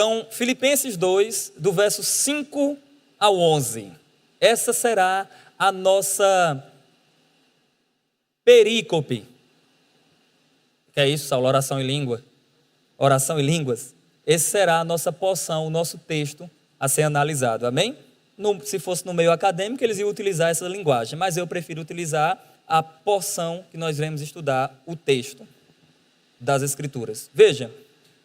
Então, Filipenses 2, do verso 5 ao 11. Essa será a nossa perícope. Que é isso, Saulo? Oração em língua? Oração em línguas? Esse será a nossa porção, o nosso texto a ser analisado, amém? Se fosse no meio acadêmico, eles iam utilizar essa linguagem, mas eu prefiro utilizar a porção que nós iremos estudar, o texto das Escrituras. Veja,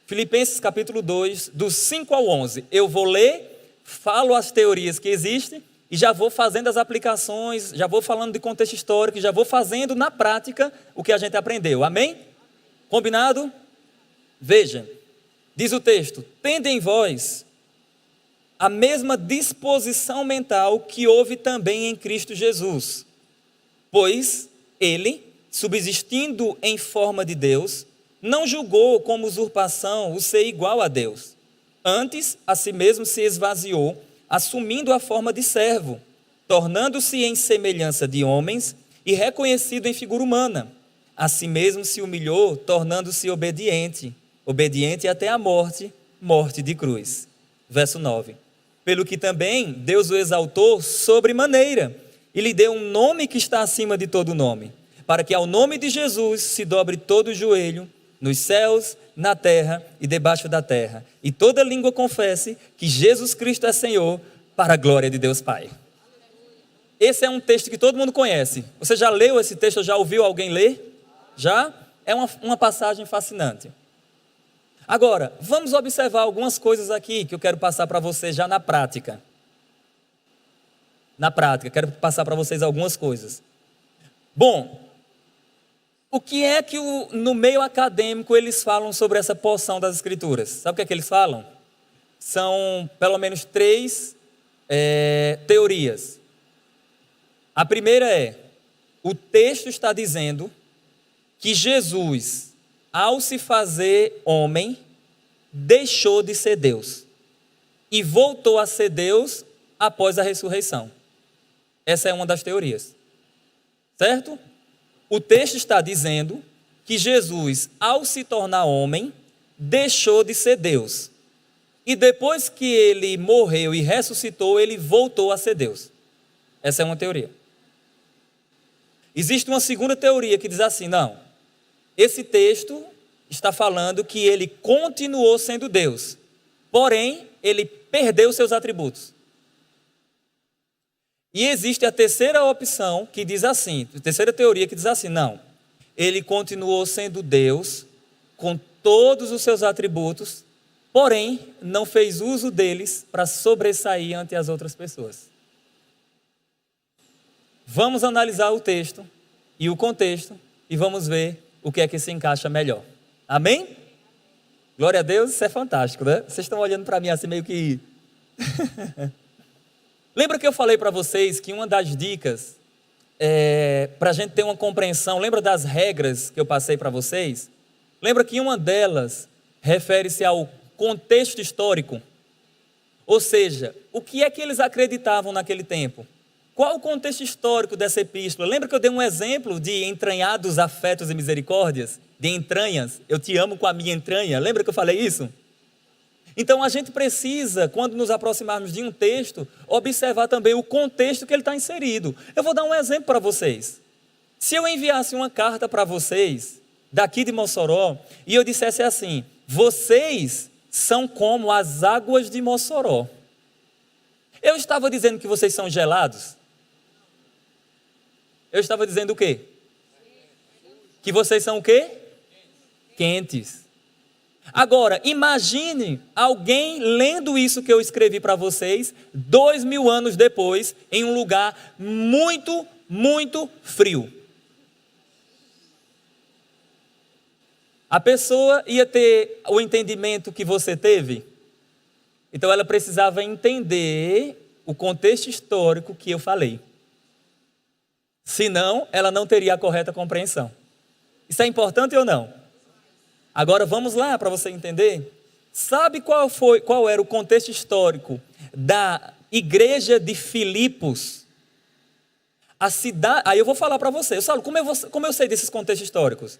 Filipenses capítulo 2, do 5 ao 11. Eu vou ler, falo as teorias que existem e já vou fazendo as aplicações, já vou falando de contexto histórico, já vou fazendo na prática o que a gente aprendeu, amém? Combinado? Veja, diz o texto: tende em vós a mesma disposição mental que houve também em Cristo Jesus, pois ele, subsistindo em forma de Deus, não julgou como usurpação o ser igual a Deus. Antes, a si mesmo se esvaziou, assumindo a forma de servo, tornando-se em semelhança de homens e reconhecido em figura humana. A si mesmo se humilhou, tornando-se obediente até a morte, morte de cruz. Verso 9. Pelo que também Deus o exaltou sobremaneira e lhe deu um nome que está acima de todo nome, para que ao nome de Jesus se dobre todo o joelho, nos céus, na terra e debaixo da terra, e toda língua confesse que Jesus Cristo é Senhor, para a glória de Deus Pai. Esse é um texto que todo mundo conhece. Você já leu esse texto, ou já ouviu alguém ler? Já? É uma passagem fascinante. Agora, vamos observar algumas coisas aqui que eu quero passar para vocês já na prática. Na prática, quero passar para vocês algumas coisas. Bom, o que é que no meio acadêmico eles falam sobre essa porção das Escrituras? Sabe o que eles falam? São pelo menos 3 teorias. A primeira é: o texto está dizendo que Jesus, ao se fazer homem, deixou de ser Deus e voltou a ser Deus após a ressurreição. Essa é uma das teorias, certo? O texto está dizendo que Jesus, ao se tornar homem, deixou de ser Deus. E depois que ele morreu e ressuscitou, ele voltou a ser Deus. Essa é uma teoria. Existe uma segunda teoria que diz assim: não, esse texto está falando que ele continuou sendo Deus, porém, ele perdeu seus atributos. E existe a terceira opção que diz assim, a terceira teoria que diz assim: não, ele continuou sendo Deus com todos os seus atributos, porém, não fez uso deles para sobressair ante as outras pessoas. Vamos analisar o texto e o contexto e vamos ver o que é que se encaixa melhor. Amém? Glória a Deus, isso é fantástico, né? Vocês estão olhando para mim assim meio que... Lembra que eu falei para vocês que uma das dicas para a gente ter uma compreensão, lembra das regras que eu passei para vocês? Lembra que uma delas refere-se ao contexto histórico? Ou seja, o que é que eles acreditavam naquele tempo? Qual o contexto histórico dessa epístola? Lembra que eu dei um exemplo de entranhados afetos e misericórdias? De entranhas, eu te amo com a minha entranha. Lembra que eu falei isso? Então a gente precisa, quando nos aproximarmos de um texto, observar também o contexto que ele está inserido. Eu vou dar um exemplo para vocês. Se eu enviasse uma carta para vocês, daqui de Mossoró, e eu dissesse assim: vocês são como as águas de Mossoró. Eu estava dizendo que vocês são gelados? Eu estava dizendo o quê? Que vocês são o quê? Quentes. Agora, imagine alguém lendo isso que eu escrevi para vocês 2000 anos depois, em um lugar muito, muito frio. A pessoa ia ter o entendimento que você teve? Então ela precisava entender o contexto histórico que eu falei. Senão, ela não teria a correta compreensão. Isso é importante ou não? Agora vamos lá para você entender. Sabe qual era o contexto histórico da igreja de Filipos? A cidade. Aí eu vou falar para você. Saulo, como eu sei desses contextos históricos?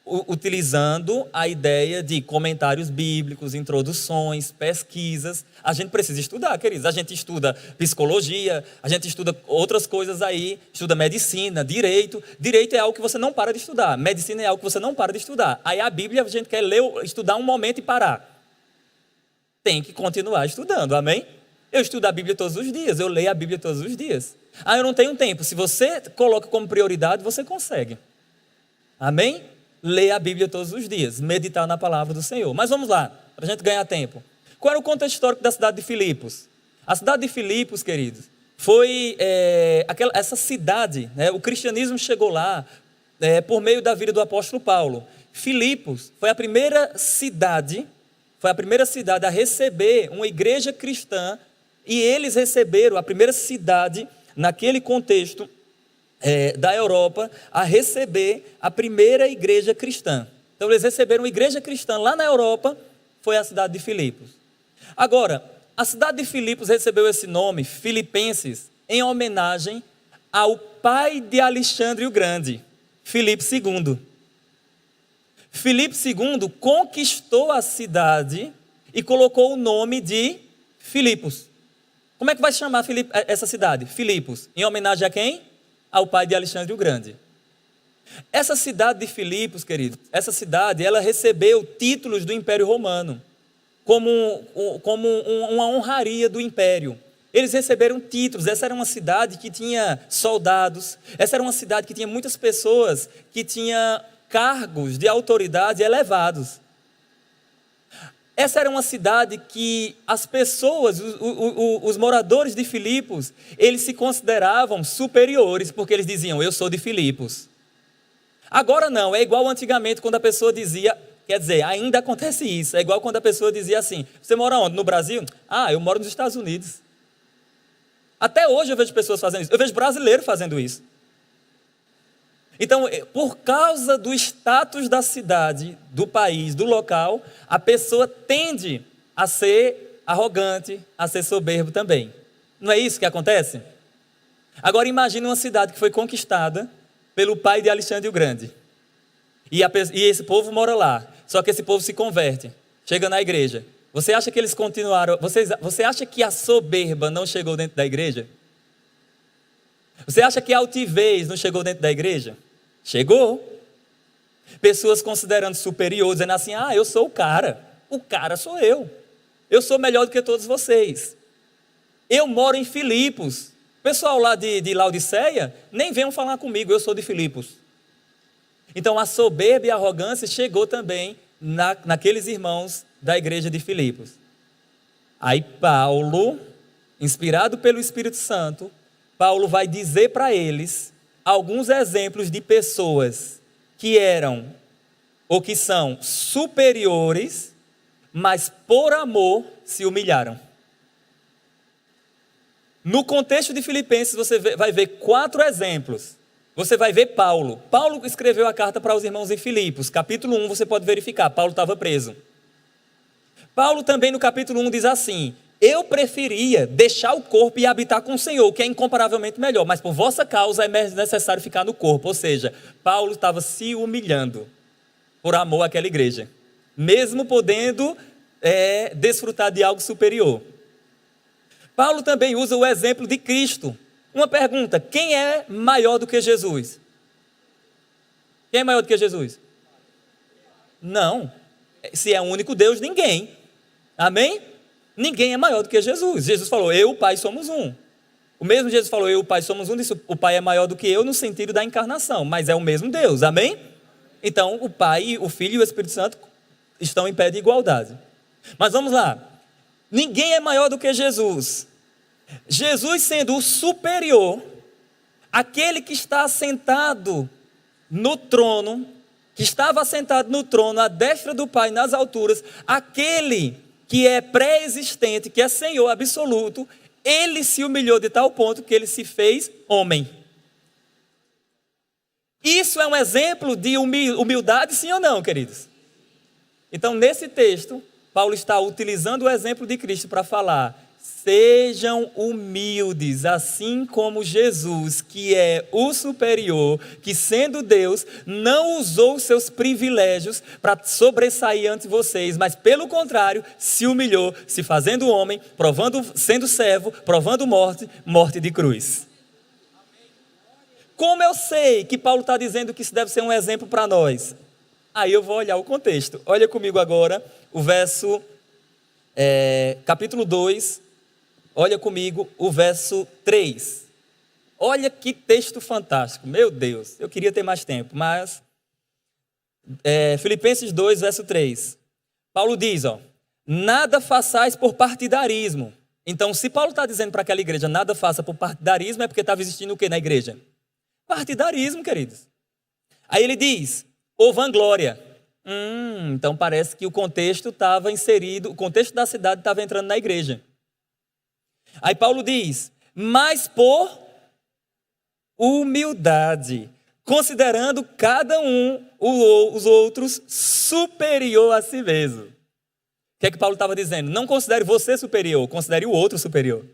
utilizando a ideia de comentários bíblicos, introduções, pesquisas. A gente precisa estudar, queridos. A gente estuda psicologia, a gente estuda outras coisas aí, estuda medicina, direito. Direito é algo que você não para de estudar. Medicina é algo que você não para de estudar. Aí a Bíblia a gente quer ler, estudar um momento e parar. Tem que continuar estudando, amém? Eu estudo a Bíblia todos os dias, eu leio a Bíblia todos os dias. Eu não tenho tempo. Se você coloca como prioridade, você consegue. Amém? Ler a Bíblia todos os dias, meditar na palavra do Senhor. Mas vamos lá, para a gente ganhar tempo. Qual era o contexto histórico da cidade de Filipos? A cidade de Filipos, queridos, foi essa cidade, né, o cristianismo chegou lá por meio da vida do apóstolo Paulo. Filipos foi a primeira cidade a receber uma igreja cristã, e eles receberam a primeira cidade naquele contexto da Europa a receber a primeira igreja cristã. Então eles receberam uma igreja cristã lá na Europa, foi a cidade de Filipos. Agora, a cidade de Filipos recebeu esse nome, Filipenses, em homenagem ao pai de Alexandre o Grande, Filipe II. Filipe II conquistou a cidade e colocou o nome de Filipos. Como é que vai chamar essa cidade? Filipos, em homenagem a quem? Ao pai de Alexandre o Grande. Essa cidade de Filipos, queridos, essa cidade, ela recebeu títulos do Império Romano, como uma honraria do Império. Eles receberam títulos. Essa era uma cidade que tinha soldados, essa era uma cidade que tinha muitas pessoas que tinham cargos de autoridade elevados. Essa era uma cidade que as pessoas, os moradores de Filipos, eles se consideravam superiores, porque eles diziam, eu sou de Filipos. Agora não, é igual antigamente quando a pessoa dizia, quer dizer, ainda acontece isso, é igual quando a pessoa dizia assim, você mora onde? No Brasil? Eu moro nos Estados Unidos. Até hoje eu vejo pessoas fazendo isso, eu vejo brasileiro fazendo isso. Então, por causa do status da cidade, do país, do local, a pessoa tende a ser arrogante, a ser soberbo também. Não é isso que acontece? Agora imagine uma cidade que foi conquistada pelo pai de Alexandre o Grande. E esse povo mora lá. Só que esse povo se converte, chega na igreja. Você acha que eles continuaram? Você acha que a soberba não chegou dentro da igreja? Você acha que a altivez não chegou dentro da igreja? Chegou. Pessoas considerando superior, dizendo assim, eu sou o cara sou eu sou melhor do que todos vocês, eu moro em Filipos, pessoal lá de Laodiceia, nem venham falar comigo, eu sou de Filipos. Então a soberba e a arrogância chegou também naqueles irmãos da igreja de Filipos. Aí Paulo, inspirado pelo Espírito Santo, Paulo vai dizer para eles alguns exemplos de pessoas que eram ou que são superiores, mas por amor se humilharam. No contexto de Filipenses você vai ver 4 exemplos. Você vai ver Paulo. Paulo escreveu a carta para os irmãos em Filipos. Capítulo 1 você pode verificar, Paulo estava preso. Paulo também no capítulo 1 diz assim, eu preferia deixar o corpo e habitar com o Senhor, que é incomparavelmente melhor, mas por vossa causa é necessário ficar no corpo. Ou seja, Paulo estava se humilhando por amor àquela igreja, mesmo podendo desfrutar de algo superior. Paulo também usa o exemplo de Cristo. Uma pergunta, quem é maior do que Jesus? Quem é maior do que Jesus? Não, se é o único Deus, ninguém. Amém? Ninguém é maior do que Jesus. Jesus falou, eu e o Pai somos um. O mesmo Jesus falou, eu e o Pai somos um, disse, o Pai é maior do que eu no sentido da encarnação, mas é o mesmo Deus, amém? Então o Pai, o Filho e o Espírito Santo estão em pé de igualdade. Mas vamos lá, ninguém é maior do que Jesus. Jesus sendo o superior, aquele que está assentado no trono, que estava assentado no trono, à destra do Pai nas alturas, aquele que é pré-existente, que é Senhor absoluto, ele se humilhou de tal ponto que ele se fez homem. Isso é um exemplo de humildade, sim ou não, queridos? Então, nesse texto, Paulo está utilizando o exemplo de Cristo para falar, Sejam humildes, assim como Jesus, que é o superior, que sendo Deus, não usou seus privilégios para sobressair ante vocês, mas pelo contrário, se humilhou, se fazendo homem, sendo servo, provando morte de cruz. Como eu sei que Paulo está dizendo que isso deve ser um exemplo para nós? Aí eu vou olhar o contexto. Olha comigo agora o verso, capítulo 2, olha comigo o verso 3. Olha que texto fantástico, meu Deus, eu queria ter mais tempo, mas Filipenses 2, verso 3. Paulo diz, nada façais por partidarismo. Então, se Paulo está dizendo para aquela igreja, nada faça por partidarismo, é porque estava existindo o que na igreja? Partidarismo, queridos. Aí ele diz, ou vanglória. Então parece que o contexto estava inserido, o contexto da cidade estava entrando na igreja. Aí Paulo diz, mas por humildade, considerando cada um os outros superior a si mesmo. O que é que Paulo estava dizendo? Não considere você superior, considere o outro superior.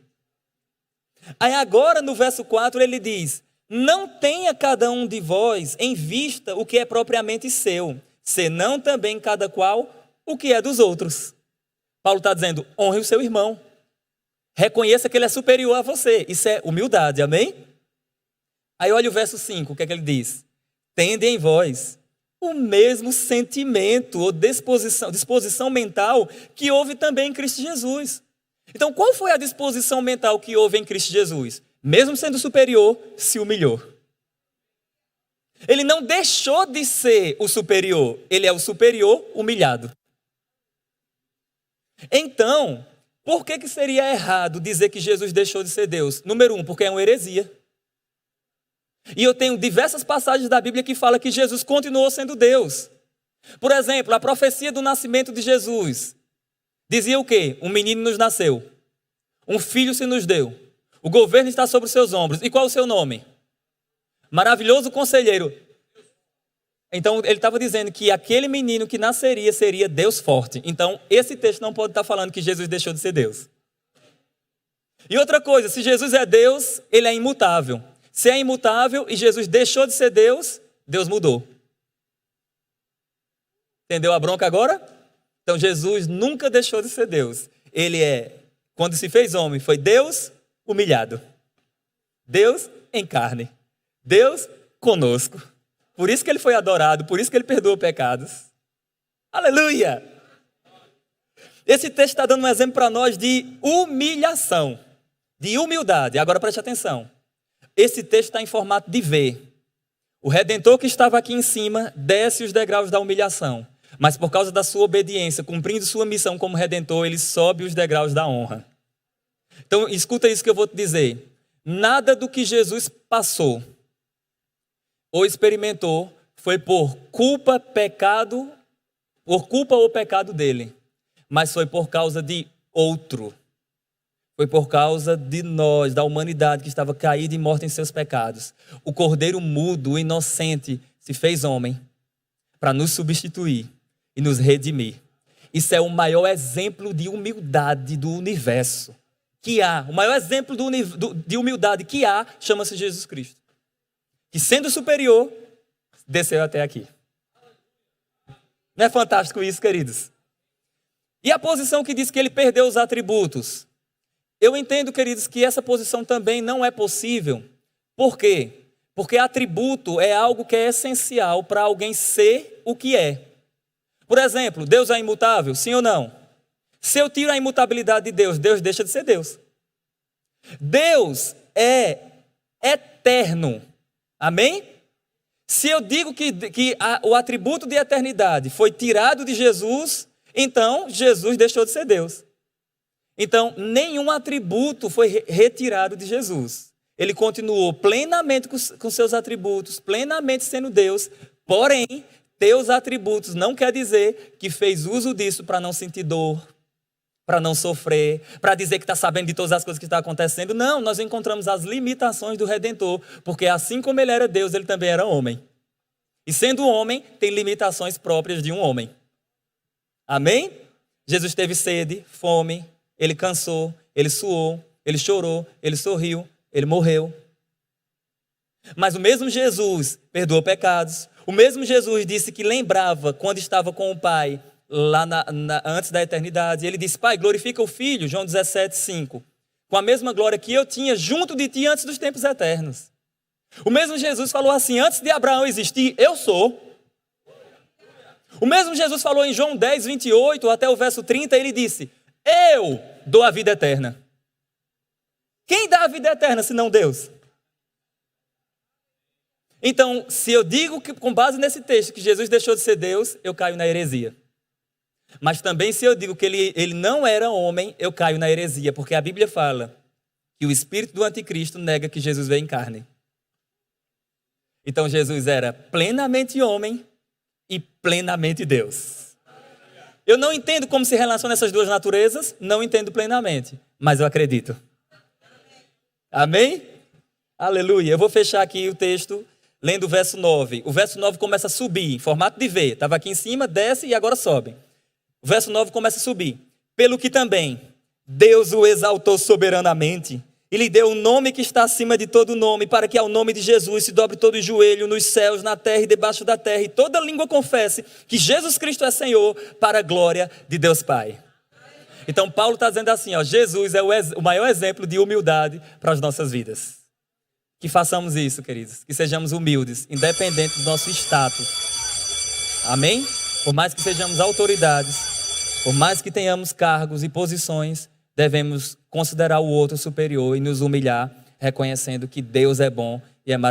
Aí agora no verso 4 ele diz, não tenha cada um de vós em vista o que é propriamente seu, senão também cada qual o que é dos outros. Paulo está dizendo, honre o seu irmão. Reconheça que ele é superior a você. Isso é humildade, amém? Aí olha o verso 5, o que é que ele diz? Tende em vós o mesmo sentimento ou disposição mental que houve também em Cristo Jesus. Então, qual foi a disposição mental que houve em Cristo Jesus? Mesmo sendo superior, se humilhou. Ele não deixou de ser o superior, ele é o superior humilhado. Então, por que seria errado dizer que Jesus deixou de ser Deus? Número 1, porque é uma heresia. E eu tenho diversas passagens da Bíblia que falam que Jesus continuou sendo Deus. Por exemplo, a profecia do nascimento de Jesus dizia o quê? Um menino nos nasceu, um filho se nos deu, o governo está sobre os seus ombros. E qual o seu nome? Maravilhoso Conselheiro. Então ele estava dizendo que aquele menino que nasceria seria Deus forte. Então esse texto não pode estar falando que Jesus deixou de ser Deus. E outra coisa, se Jesus é Deus, ele é imutável. Se é imutável e Jesus deixou de ser Deus, Deus mudou. Entendeu a bronca agora? Então Jesus nunca deixou de ser Deus. Ele quando se fez homem, foi Deus humilhado. Deus em carne. Deus conosco. Por isso que ele foi adorado, por isso que ele perdoa pecados. Aleluia! Esse texto está dando um exemplo para nós de humilhação, de humildade. Agora preste atenção. Esse texto está em formato de V. O Redentor que estava aqui em cima desce os degraus da humilhação. Mas por causa da sua obediência, cumprindo sua missão como Redentor, ele sobe os degraus da honra. Então escuta isso que eu vou te dizer. Nada do que Jesus passou ou experimentou foi por culpa ou pecado dele, mas foi por causa de outro. Foi por causa de nós, da humanidade que estava caída e morta em seus pecados. O cordeiro mudo, o inocente, se fez homem para nos substituir e nos redimir. Isso é o maior exemplo de humildade do universo que há. O maior exemplo de humildade que há chama-se Jesus Cristo, que sendo superior, desceu até aqui. Não é fantástico isso, queridos? E a posição que diz que ele perdeu os atributos? Eu entendo, queridos, que essa posição também não é possível. Por quê? Porque atributo é algo que é essencial para alguém ser o que é. Por exemplo, Deus é imutável? Sim ou não? Se eu tiro a imutabilidade de Deus, Deus deixa de ser Deus. Deus é eterno. Amém? Se eu digo que o atributo de eternidade foi tirado de Jesus, então Jesus deixou de ser Deus. Então, nenhum atributo foi retirado de Jesus. Ele continuou plenamente com seus atributos, plenamente sendo Deus, porém, ter os atributos não quer dizer que fez uso disso para não sentir dor, para não sofrer, para dizer que está sabendo de todas as coisas que estão acontecendo. Não, nós encontramos as limitações do Redentor, porque assim como ele era Deus, ele também era homem. E sendo homem, tem limitações próprias de um homem. Amém? Jesus teve sede, fome, ele cansou, ele suou, ele chorou, ele sorriu, ele morreu. Mas o mesmo Jesus perdoou pecados. O mesmo Jesus disse que lembrava quando estava com o Pai, lá antes da eternidade. Ele disse: Pai, glorifica o Filho, João 17:5, com a mesma glória que eu tinha junto de ti antes dos tempos eternos. O mesmo Jesus falou assim: antes de Abraão existir, eu sou. O mesmo Jesus falou em João 10:28 até o verso 30, ele disse: eu dou a vida eterna. Quem dá a vida eterna senão Deus? Então, se eu digo que com base nesse texto que Jesus deixou de ser Deus, eu caio na heresia. Mas também se eu digo que ele não era homem, eu caio na heresia, porque a Bíblia fala que o espírito do anticristo nega que Jesus veio em carne. Então Jesus era plenamente homem e plenamente Deus. Eu não entendo como se relacionam essas duas naturezas, não entendo plenamente, mas eu acredito. Amém? Aleluia. Eu vou fechar aqui o texto lendo o verso 9. O verso 9 começa a subir, em formato de V. Estava aqui em cima, desce e agora sobe. O verso 9 começa a subir. Pelo que também Deus o exaltou soberanamente e lhe deu um nome que está acima de todo nome, para que ao nome de Jesus se dobre todo o joelho nos céus, na terra e debaixo da terra, e toda língua confesse que Jesus Cristo é Senhor, para a glória de Deus Pai. Então Paulo está dizendo assim, ó, Jesus é o maior exemplo de humildade para as nossas vidas. Que façamos isso, queridos, que sejamos humildes, independente do nosso status. Amém? Por mais que sejamos autoridades, por mais que tenhamos cargos e posições, devemos considerar o outro superior e nos humilhar, reconhecendo que Deus é bom e é maravilhoso.